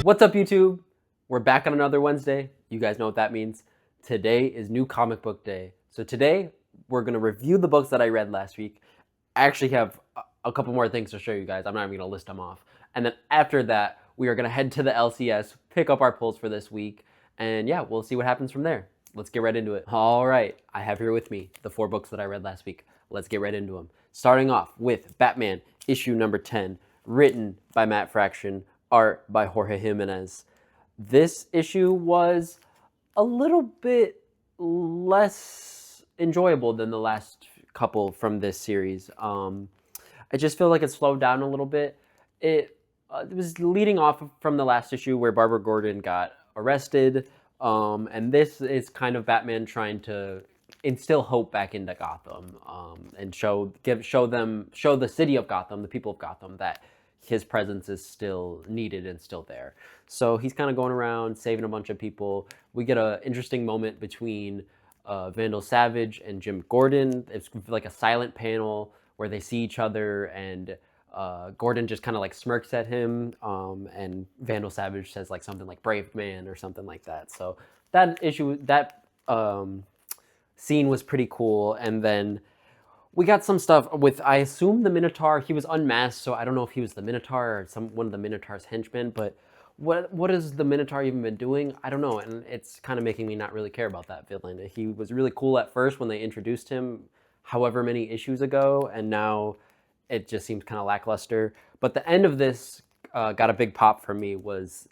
What's up, YouTube? We're back on another Wednesday. You guys know what that means. Today is New Comic Book Day. So today, we're going to review the books that I read last week. I actually have a couple more things to show you guys. I'm not even going to list them off. And then after that, we are going to head to the LCS, pick up our pulls for this week, and yeah, we'll see what happens from there. Let's get right into it. All right, I have here with me the 4 books that I read last week. Let's get right into them. Starting off with Batman, issue number 10, written by Matt Fraction, art by Jorge Jimenez. This issue was a little bit less enjoyable than the last couple from this series. I just feel like it slowed down a little bit. It was leading off from the last issue where Barbara Gordon got arrested, and this is kind of Batman trying to instill hope back into Gotham, and show the city of Gotham, the people of Gotham, that his presence is still needed and still there. So he's kind of going around saving a bunch of people. We get an interesting moment between Vandal Savage and Jim Gordon. It's like a silent panel where they see each other, and Gordon just kind of like smirks at him, and Vandal Savage says like something like "brave man" or something like that. So that scene was pretty cool. And then we got some stuff with, I assume, the Minotaur. He was unmasked, so I don't know if he was the Minotaur or one of the Minotaur's henchmen, but what has the Minotaur even been doing? I don't know, and it's kind of making me not really care about that villain. He was really cool at first when they introduced him however many issues ago, and now it just seems kind of lackluster. But the end of this got a big pop for me, was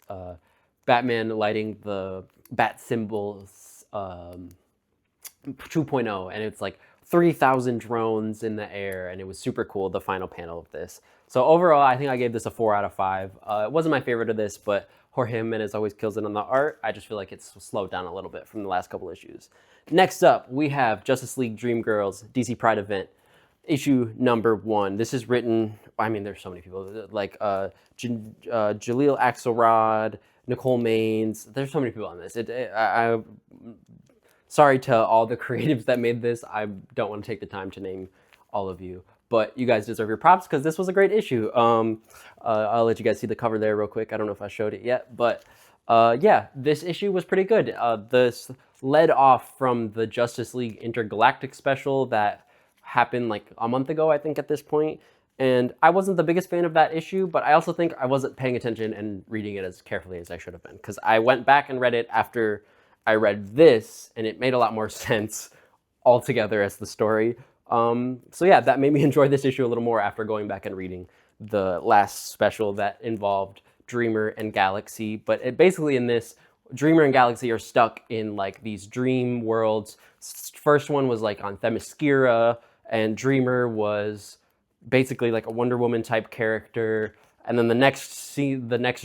Batman lighting the bat symbols 2.0, and it's like 3,000 drones in the air, and it was super cool, the final panel of this. So overall, I think I gave this a 4 out of 5. It wasn't my favorite of this, but Jorge Jimenez always kills it on the art. I just feel like it's slowed down a little bit from the last couple issues. Next up, we have Justice League Dreamgirls DC Pride event, issue number 1. This is written, I mean, there's so many people, like Jaleel Axelrod, Nicole Maines. There's so many people on this. Sorry to all the creatives that made this. I don't want to take the time to name all of you, but you guys deserve your props because this was a great issue. I'll let you guys see the cover there real quick. I don't know if I showed it yet, but yeah, this issue was pretty good. This led off from the Justice League Intergalactic special that happened like a month ago, I think, at this point. And I wasn't the biggest fan of that issue, but I also think I wasn't paying attention and reading it as carefully as I should have been, because I went back and read it after I read this, and it made a lot more sense altogether as the story. So yeah, that made me enjoy this issue a little more after going back and reading the last special that involved Dreamer and Galaxy. But basically in this, Dreamer and Galaxy are stuck in like these dream worlds. First one was like on Themyscira, and Dreamer was basically like a Wonder Woman type character. And then the next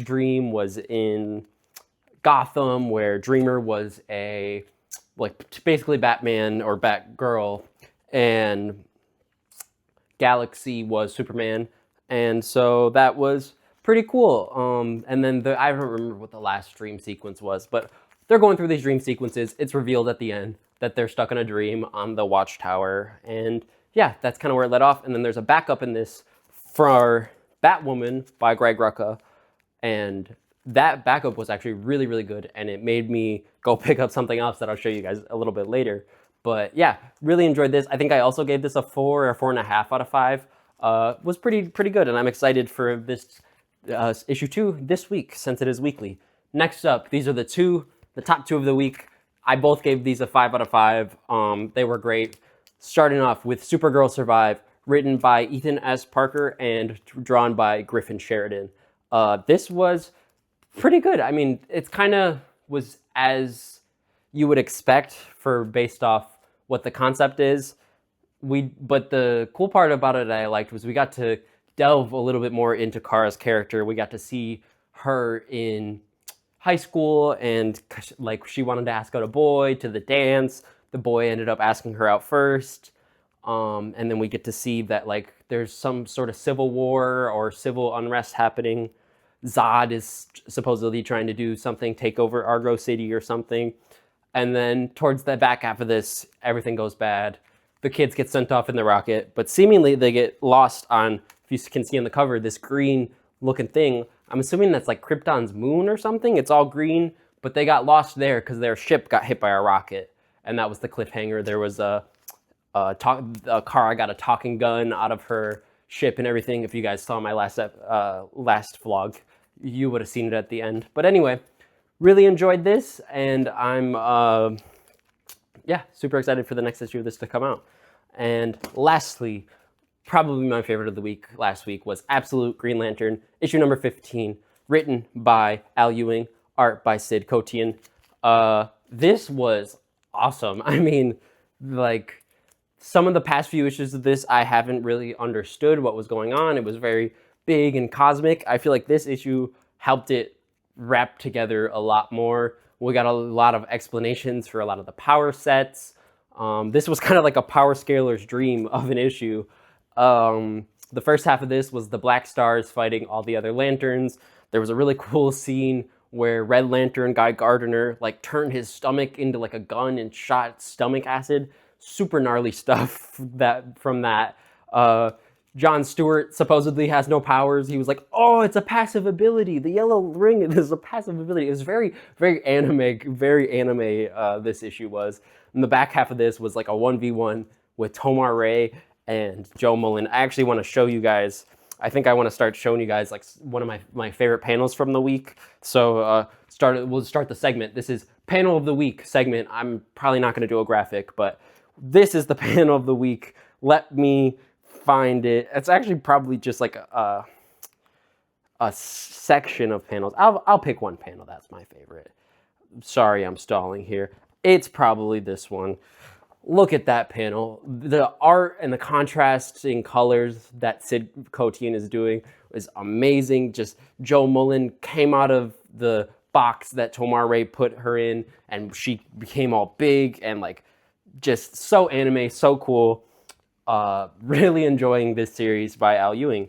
dream was in Gotham, where Dreamer was basically Batman or Batgirl, and Galaxy was Superman. And so that was pretty cool. And then I don't remember what the last dream sequence was, but they're going through these dream sequences. It's revealed at the end that they're stuck in a dream on the Watchtower. And yeah, that's kind of where it led off. And then there's a backup in this for Batwoman by Greg Rucka, and that backup was actually really, really good, and it made me go pick up something else that I'll show you guys a little bit later. But yeah, really enjoyed this. I think I also gave this a 4 or 4.5 out of 5. Was pretty good, and I'm excited for this issue 2 this week, since it is weekly. Next up, these are the top 2 of the week. I both gave these a 5 out of 5. They were great. Starting off with Supergirl Survive, written by Ethan S. Parker and drawn by Griffin Sheridan. This was pretty good. I mean, it's kind of was as you would expect based off what the concept is. But the cool part about it that I liked was we got to delve a little bit more into Kara's character. We got to see her in high school, and like she wanted to ask out a boy to the dance. The boy ended up asking her out first. And then we get to see that like there's some sort of civil war or civil unrest happening. Zod is supposedly trying to do something, take over Argo City or something. And then towards the back half of this, everything goes bad. The kids get sent off in the rocket, but seemingly they get lost on, if you can see on the cover, this green looking thing I'm assuming that's like Krypton's moon or something. It's all green, but they got lost there because their ship got hit by a rocket, and that was the cliffhanger. There was a car got a talking gun out of her ship and everything. If you guys saw my last vlog, you would have seen it at the end. But anyway, really enjoyed this, and I'm yeah, super excited for the next issue of this to come out. And lastly, probably my favorite of the week last week was Absolute Green Lantern, issue number 15, written by Al Ewing, art by Sid Kotian. This was awesome. I mean, like, some of the past few issues of this, I haven't really understood what was going on. It was very big and cosmic. I feel like this issue helped it wrap together a lot more. We got a lot of explanations for a lot of the power sets. This was kind of like a power scaler's dream of an issue. The first half of this was the Black Stars fighting all the other lanterns. There was a really cool scene where Red Lantern Guy Gardner like turned his stomach into like a gun and shot stomach acid. Super gnarly stuff from that. John Stewart supposedly has no powers. He was like, oh, it's a passive ability. The yellow ring is a passive ability. It was very, very anime, this issue was. And the back half of this was like a 1v1 with Tomar Ray and Joe Mullen. I actually want to show you guys, I think I want to start showing you guys like one of my favorite panels from the week. So we'll start the segment. This is panel of the week segment. I'm probably not going to do a graphic, but this is the panel of the week. Let me find it. It's actually probably just like a section of panels. I'll pick one panel. That's my favorite. Sorry, I'm stalling here. It's probably this one. Look at that panel. The art and the contrasting colors that Sid Kotian is doing is amazing. Just Joe Mullen came out of the box that Tomar Ray put her in, and she became all big and like just so anime, so cool. Really enjoying this series by Al Ewing.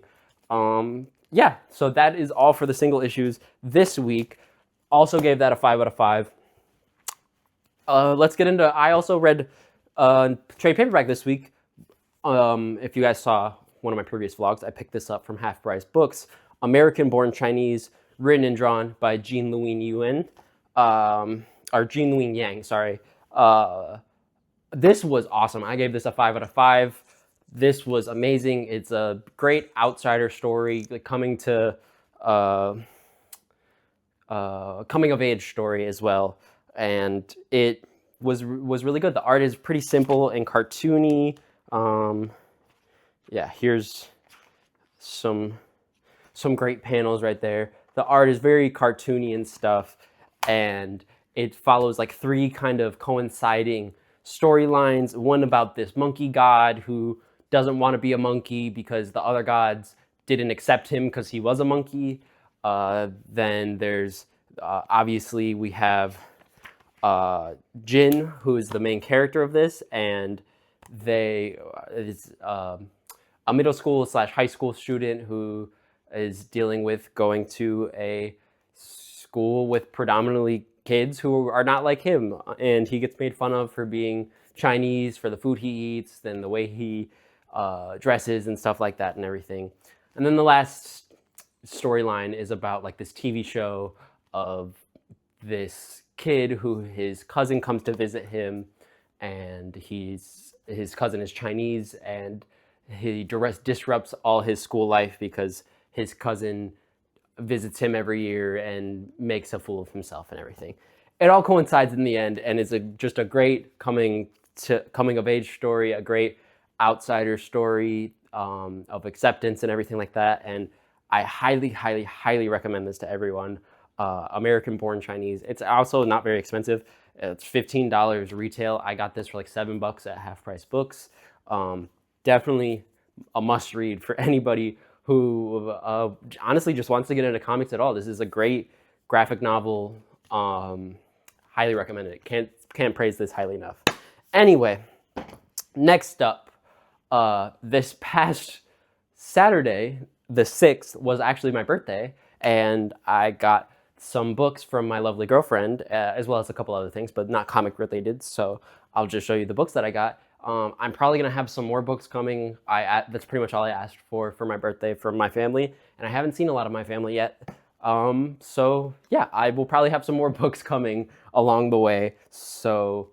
Yeah, so that is all for the single issues this week. Also gave that a 5 out of 5. Let's get into, I also read trade paperback this week. If you guys saw one of my previous vlogs, I picked this up from Half Price Books. American Born Chinese, written and drawn by Jean Louis Yuan, or Jean Louis Yang, sorry. This was awesome. I gave this a 5 out of 5. This was amazing. It's a great outsider story, like coming of age story as well, and it was really good. The art is pretty simple and cartoony. Yeah, here's some great panels right there. The art is very cartoony and stuff, and it follows like 3 kind of coinciding storylines. One about this monkey god who doesn't want to be a monkey because the other gods didn't accept him because he was a monkey. Then there's obviously we have Jin, who is the main character of this, and it's a middle school / high school student who is dealing with going to a school with predominantly kids who are not like him, and he gets made fun of for being Chinese, for the food he eats, then the way he dresses and stuff like that and everything. And then the last storyline is about like this TV show of this kid who his cousin comes to visit him, and his cousin is Chinese, and he disrupts all his school life because his cousin visits him every year and makes a fool of himself and everything. It all coincides in the end, and it's just a great coming of age story, a great outsider story of acceptance and everything like that. And I highly, highly, highly recommend this to everyone. American Born Chinese. It's also not very expensive. It's $15 retail. I got this for like $7 at Half Price Books. Definitely a must read for anybody who honestly just wants to get into comics at all. This is a great graphic novel. Highly recommend it. Can't praise this highly enough. Anyway, next up, this past Saturday, the 6th, was actually my birthday, and I got some books from my lovely girlfriend, as well as a couple other things, but not comic related, so I'll just show you the books that I got. I'm probably going to have some more books coming. That's pretty much all I asked for my birthday from my family, and I haven't seen a lot of my family yet. So yeah, I will probably have some more books coming along the way. So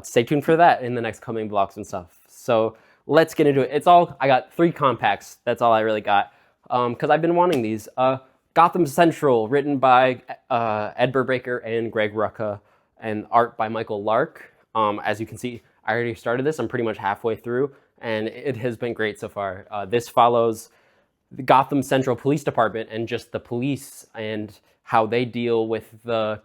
stay tuned for that in the next coming vlogs and stuff. So let's get into it. I got 3 compacts. That's all I really got. Because I've been wanting these. Gotham Central, written by Ed Brubaker and Greg Rucka, and art by Michael Lark. As you can see, I already started this. I'm pretty much halfway through, and it has been great so far. This follows the Gotham Central Police Department and just the police and how they deal with the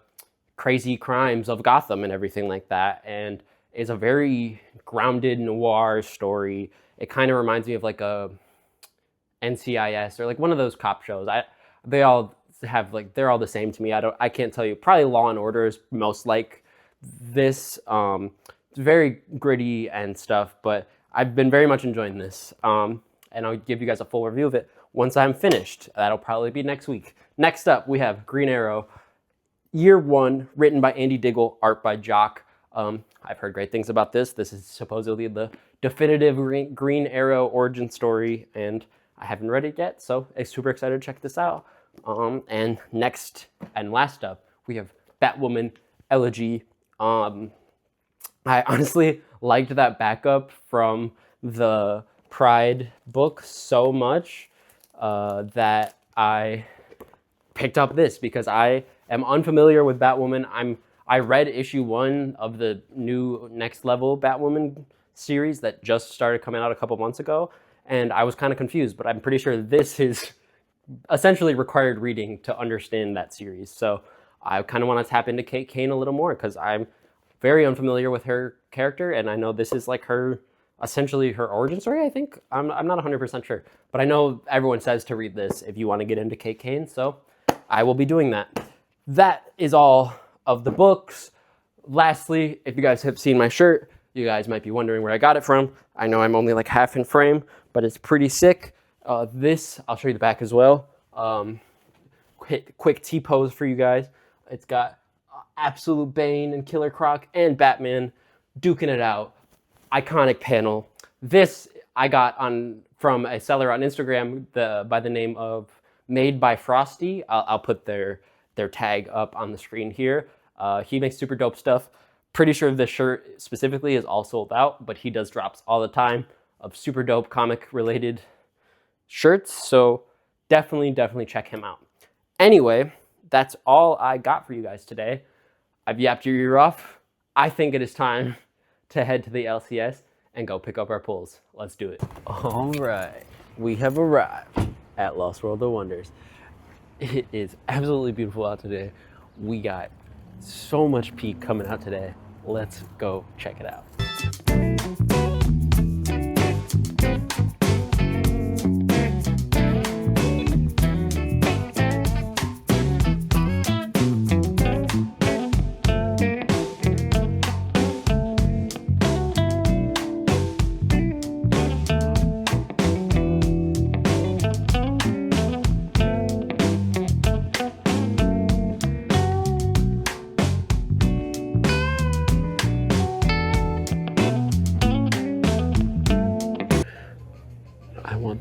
crazy crimes of Gotham and everything like that. And is a very grounded noir story. It kind of reminds me of like a NCIS or like one of those cop shows. They all have like, they're all the same to me. I can't tell you. Probably Law and Order is most like this. It's very gritty and stuff, but I've been very much enjoying this. And I'll give you guys a full review of it once I'm finished. That'll probably be next week. Next up, we have Green Arrow, Year 1, written by Andy Diggle, art by Jock. I've heard great things about this. This is supposedly the definitive Green Arrow origin story, and I haven't read it yet, so I'm super excited to check this out. And next and last up, we have Batwoman Elegy. I honestly liked that backup from the Pride book so much that I picked up this because I am unfamiliar with Batwoman. I read issue 1 of the new Next Level Batwoman series that just started coming out a couple months ago, and I was kind of confused, but I'm pretty sure this is essentially required reading to understand that series. So I kind of want to tap into Kate Kane a little more because I'm very unfamiliar with her character, and I know this is like her, essentially her origin story, I think. I'm not 100% sure, but I know everyone says to read this if you want to get into Kate Kane, so I will be doing that. That is all of the books. Lastly, if you guys have seen my shirt, you guys might be wondering where I got it from. I know I'm only like half in frame, but it's pretty sick. This, I'll show you the back as well. Quick T-pose for you guys. It's got Absolute Bane and Killer Croc and Batman duking it out. Iconic panel. This I got from a seller on Instagram by the name of Made by Frosty. I'll put their tag up on the screen here. He makes super dope stuff. Pretty sure this shirt specifically is all sold out, but he does drops all the time of super dope comic related shirts. So definitely check him out. Anyway, that's all I got for you guys today. I've yapped your ear off. I think it is time to head to the LCS and go pick up our pulls. Let's do it. All right, we have arrived at Lost World of Wonders. It is absolutely beautiful out today. We got so much peak coming out today. Let's go check it out.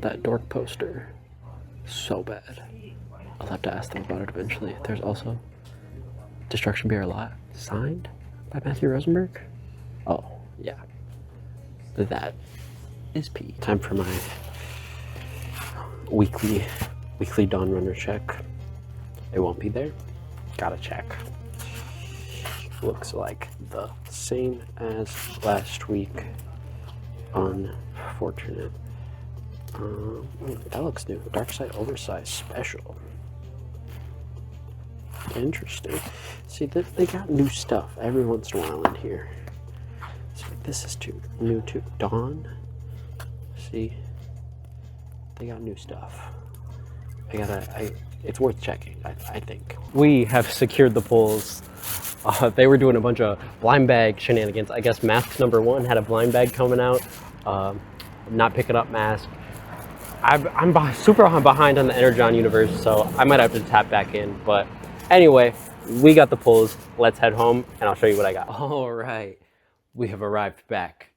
That dork poster so bad. I'll have to ask them about it eventually. There's also Destruction Be Our Lot, signed by Matthew Rosenberg. Oh yeah, that is P. Time for my weekly Dawn Runner check. It won't be there. Gotta check. Looks like the same as last week. Unfortunate. That looks new. Dark Side Oversized Special. Interesting. See, they got new stuff every once in a while in here. So this is new too. Dawn. See, they got new stuff. It's worth checking, I think. We have secured the pulls. They were doing a bunch of blind bag shenanigans. I guess Mask number 1 had a blind bag coming out. Not picking up Mask. I'm super behind on the Energon universe, so I might have to tap back in. But anyway, we got the pulls. Let's head home, and I'll show you what I got. All right, we have arrived back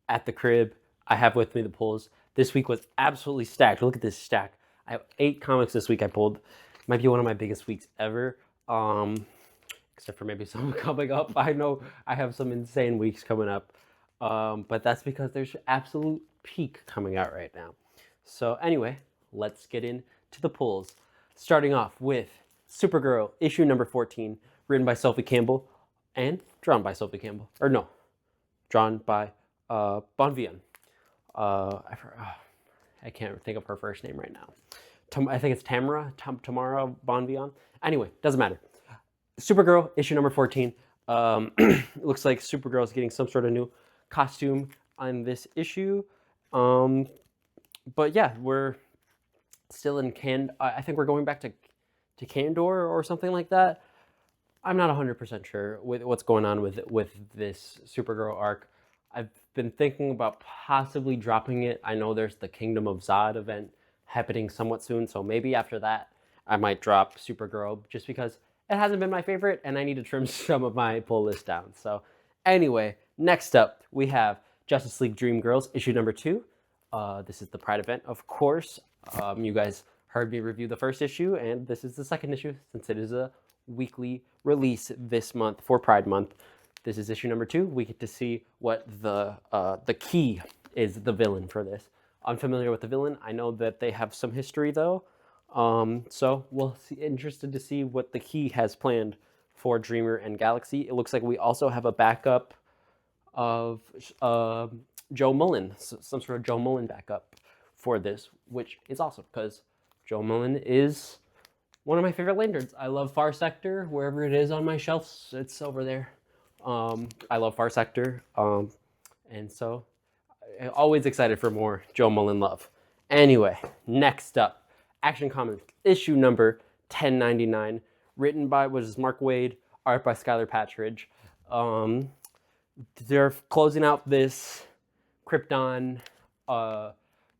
at the crib. I have with me the pulls. This week was absolutely stacked. Look at this stack. I have 8 comics this week I pulled. Might be one of my biggest weeks ever. Except for maybe some coming up. I know I have some insane weeks coming up. But that's because there's absolute peak coming out right now. So anyway, let's get into the pulls. Starting off with Supergirl, issue number 14, written by Sophie Campbell and drawn by Sophie Campbell. Or no, drawn by Bonvian. I can't think of her first name right now. I think it's Tamara Bonvian. Anyway, doesn't matter. Supergirl, issue number 14. It looks like Supergirl is getting some sort of new costume on this issue. But yeah, we're still in I think we're going back to Kandor or something like that. I'm not 100% sure with what's going on with this Supergirl arc. I've been thinking about possibly dropping it. I know there's the Kingdom of Zod event happening somewhat soon, so maybe after that I might drop Supergirl just because it hasn't been my favorite and I need to trim some of my pull list down. So anyway, next up we have Justice League Dream Girls, issue number 2. This is the Pride event, of course. You guys heard me review the first issue, and this is the second issue since it is a weekly release this month for Pride Month. This is issue number 2. We get to see what the Key is, the villain for this. Unfamiliar with the villain. I know that they have some history though. So we'll see. Interested to see what the Key has planned for Dreamer and Galaxy. It looks like we also have a backup of Joe Mullen, some sort of Joe Mullen backup for this, which is awesome because Joe Mullen is one of my favorite lanterns. I love Far Sector. Wherever it is on my shelves, it's over there. I love Far Sector, and so I'm always excited for more Joe Mullen love. Anyway, next up, Action Comics issue number 1099, written by Mark Waid, art by Skylar Patridge. They're closing out this Krypton,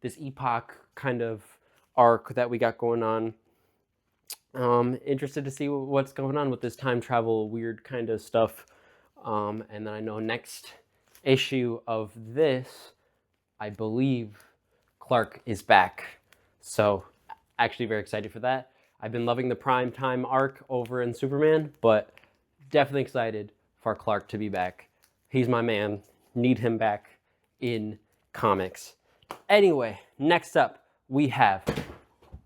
this Epoch kind of arc that we got going on. Interested to see what's going on with this time travel weird kind of stuff. And then I know next issue of this, I believe Clark is back. So actually very excited for that. I've been loving the prime time arc over in Superman, but definitely excited for Clark to be back. He's my man. Need him back in comics. Anyway, next up we have,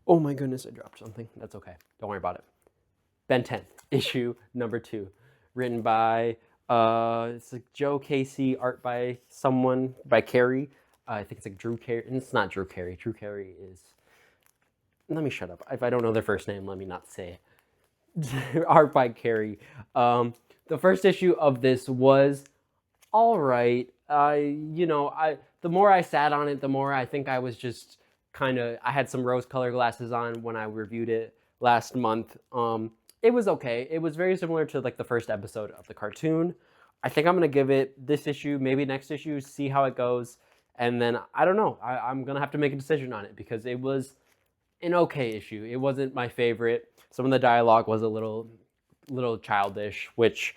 oh my goodness, I dropped something. That's okay. Don't worry about it. Ben 10, issue number 2, written by it's like Joe Casey, art by Carey. I think it's like Drew Carey. It's not Drew Carey. Drew Carey is. Let me shut up. If I don't know their first name, let me not say it. Art by Carey. The first issue of this was all right. The more I sat on it, the more I think I was just I had some rose-colored glasses on when I reviewed it last month. It was okay. It was very similar to like the first episode of the cartoon. I think I'm gonna give it this issue, maybe next issue, see how it goes, and then I don't know. I'm gonna have to make a decision on it because it was an okay issue. It wasn't my favorite. Some of the dialogue was a little childish, which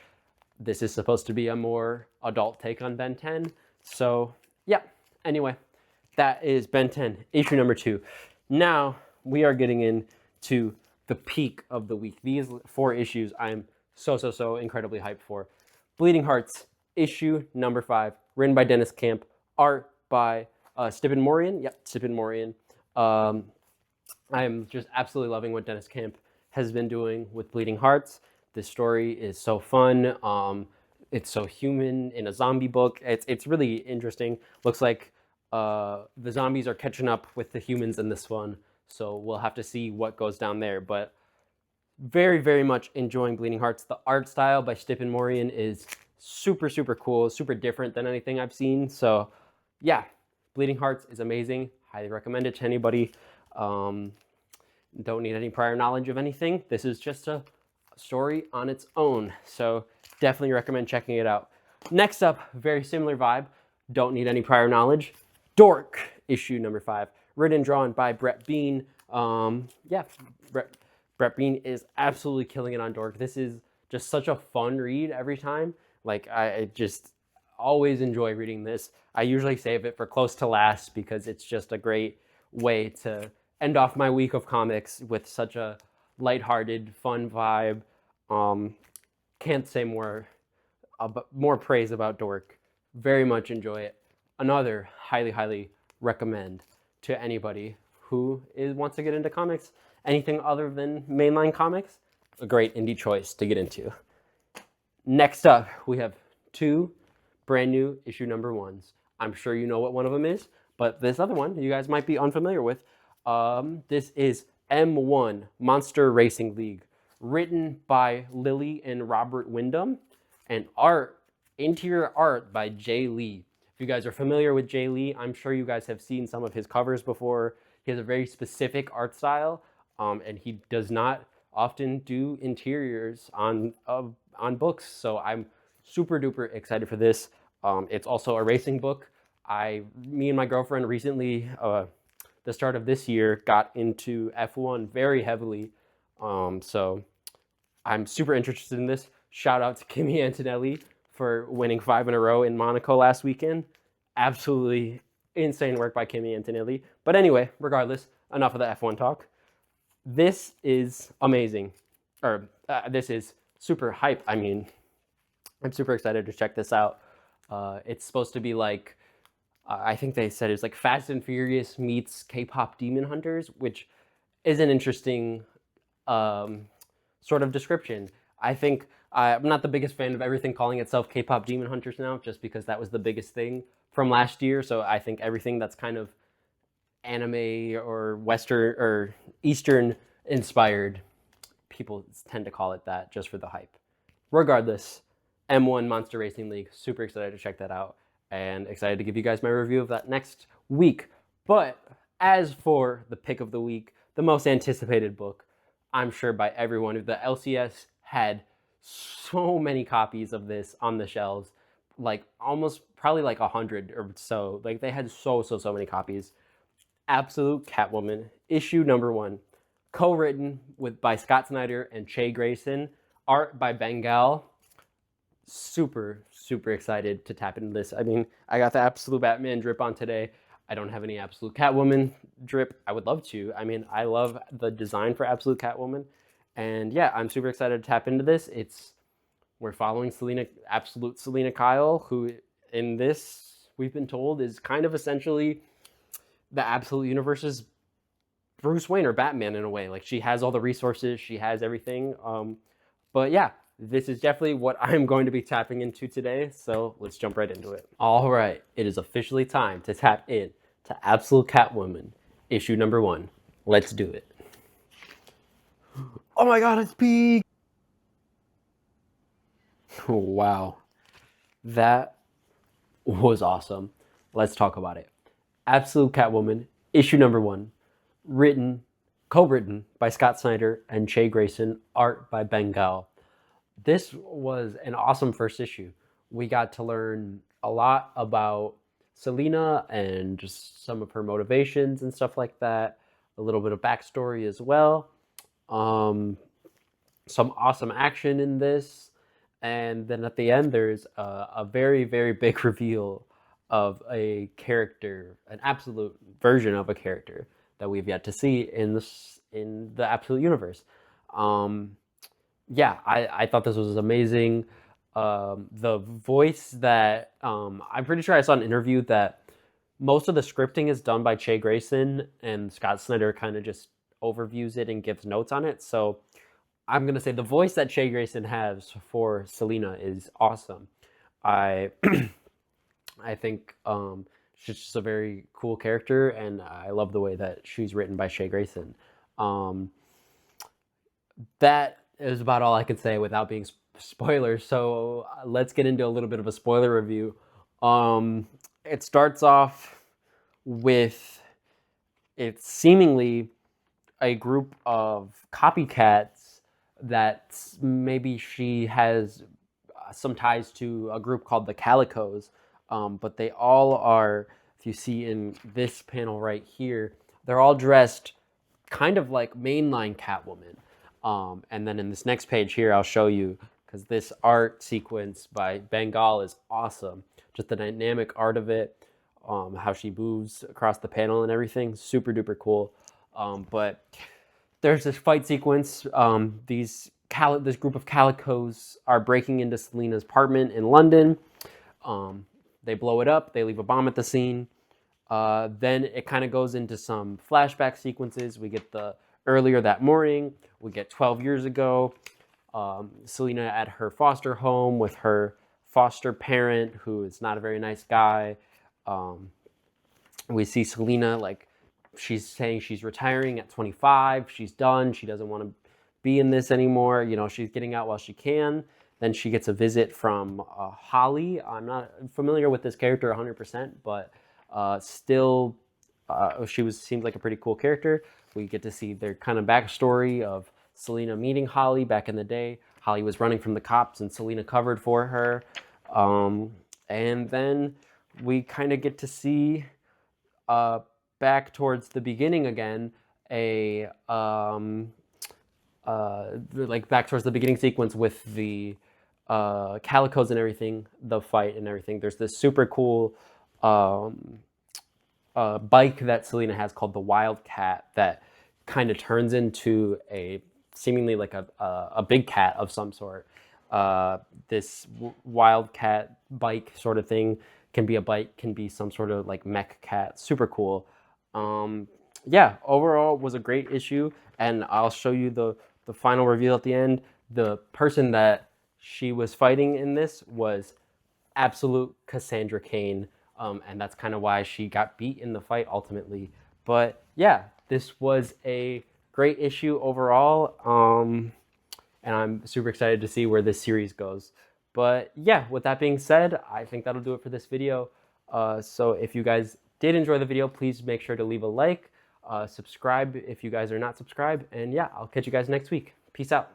this is supposed to be a more adult take on Ben 10. So yeah. Anyway, that is Ben 10, issue number 2. Now we are getting into the peak of the week. These 4 issues I'm so incredibly hyped for. Bleeding Hearts, issue number 5, written by Dennis Camp, art by Stipin Morian. Yep, Stipin Morian. I'm just absolutely loving what Dennis Camp has been doing with Bleeding Hearts. This story is so fun. It's so human in a zombie book. It's really interesting. Looks like the zombies are catching up with the humans in this one. So we'll have to see what goes down there. But very much enjoying Bleeding Hearts. The art style by Stipin Morian is super cool, super different than anything I've seen. So yeah, Bleeding Hearts is amazing. Highly recommend it to anybody. Don't need any prior knowledge of anything. This is just a story on its own. So definitely recommend checking it out. Next up, very similar vibe. Don't need any prior knowledge. Dork, issue number 5, written and drawn by Brett Bean. Brett Bean is absolutely killing it on Dork. This is just such a fun read every time. Like I just always enjoy reading this. I usually save it for close to last because it's just a great way to end off my week of comics with such a lighthearted, fun vibe. Can't say more praise about Dork. Very much enjoy it. Another highly, highly recommend to anybody who wants to get into comics. Anything other than mainline comics, a great indie choice to get into. Next up, we have two brand new issue number ones. I'm sure you know what one of them is, but this other one you guys might be unfamiliar with. This is M1 Monster Racing League, written by Lily and Robert Wyndham, and interior art by Jay Lee. If you guys are familiar with Jay Lee, I'm sure you guys have seen some of his covers before. He has a very specific art style, and he does not often do interiors on books. So I'm super duper excited for this. It's also a racing book. Me and my girlfriend recently, the start of this year, got into F1 very heavily. So I'm super interested in this. Shout out to Kimi Antonelli for winning 5 in a row in Monaco last weekend. Absolutely insane work by Kimi Antonelli. But anyway, regardless, enough of the F1 talk. This is amazing. This is super hype. I mean, I'm super excited to check this out. It's supposed to be like, I think they said it's like Fast and Furious meets K-pop Demon Hunters, which is an interesting sort of description. I think I'm not the biggest fan of everything calling itself K-pop Demon Hunters now, just because that was the biggest thing from last year. So I think everything that's kind of anime or Western or Eastern inspired, people tend to call it that just for the hype. Regardless, M1 Monster Racing League, super excited to check that out and excited to give you guys my review of that next week. But as for the pick of the week, the most anticipated book, I'm sure by everyone, the LCS had so many copies of this on the shelves, like almost probably like 100 or so. Like they had so many copies. Absolute Catwoman, issue number 1, co-written by Scott Snyder and Che Grayson, art by Bengal. Super excited to tap into this. I mean, I got the Absolute Batman drip on today. I don't have any Absolute Catwoman drip. I would love to. I mean, I love the design for Absolute Catwoman. And yeah, I'm super excited to tap into this. We're following Absolute Selena Kyle, who in this, we've been told, is kind of essentially the Absolute Universe's Bruce Wayne or Batman in a way. Like, she has all the resources, she has everything. But yeah, this is definitely what I'm going to be tapping into today. So let's jump right into it. All right, it is officially time to tap in to Absolute Catwoman, issue number 1. Let's do it. Oh my God, it's peak! Wow, that was awesome. Let's talk about it. Absolute Catwoman, issue number 1, co-written by Scott Snyder and Che Grayson, art by Bengal. This was an awesome first issue. We got to learn a lot about Selena and just some of her motivations and stuff like that. A little bit of backstory as well. Some awesome action in this. And then at the end, there's a very big reveal of a character, an absolute version of a character that we've yet to see in the Absolute Universe. Yeah, I thought this was amazing. The voice that I'm pretty sure I saw an interview that most of the scripting is done by Che Grayson, and Scott Snyder kind of just overviews it and gives notes on it. So I'm gonna say the voice that Che Grayson has for Selena is awesome. I I think she's just a very cool character, and I love the way that she's written by Che Grayson. That is about all I can say without being spoilers. So let's get into a little bit of a spoiler review. It starts off with it's seemingly a group of copycats that maybe she has some ties to a group called the Calicos, but they all are, if you see in this panel right here, they're all dressed kind of like mainline Catwoman. And then in this next page here, I'll show you, because this art sequence by Bengal is awesome. Just the dynamic art of it, how she moves across the panel and everything, super duper cool. But there's this fight sequence. This group of calicos are breaking into Selena's apartment in London. They blow it up. They leave a bomb at the scene. Then it kind of goes into some flashback sequences. We get the earlier that morning. We get 12 years ago. Selena at her foster home with her foster parent, who is not a very nice guy. We see Selena, like, she's saying she's retiring at 25. She's done. She doesn't want to be in this anymore. You know, she's getting out while she can. Then she gets a visit from Holly. I'm not familiar with this character 100%, but still, seems like a pretty cool character. We get to see their kind of backstory of Selena meeting Holly back in the day. Holly was running from the cops and Selena covered for her. And then we kind of get to see back towards the beginning again, like back towards the beginning sequence with the calicos and everything, the fight and everything. There's this super cool bike that Selena has called the Wildcat that kind of turns into a seemingly like a big cat of some sort. This Wildcat bike sort of thing can be a bike, can be some sort of like mech cat. Super cool. Yeah, overall was a great issue, and I'll show you the final reveal at the end. The person that she was fighting in this was absolute Cassandra Cain, and that's kind of why she got beat in the fight ultimately. But yeah, this was a great issue overall, and I'm super excited to see where this series goes. But yeah, with that being said, I think that'll do it for this video. So if you guys did enjoy the video, please make sure to leave a like, subscribe if you guys are not subscribed, and yeah, I'll catch you guys next week. Peace out.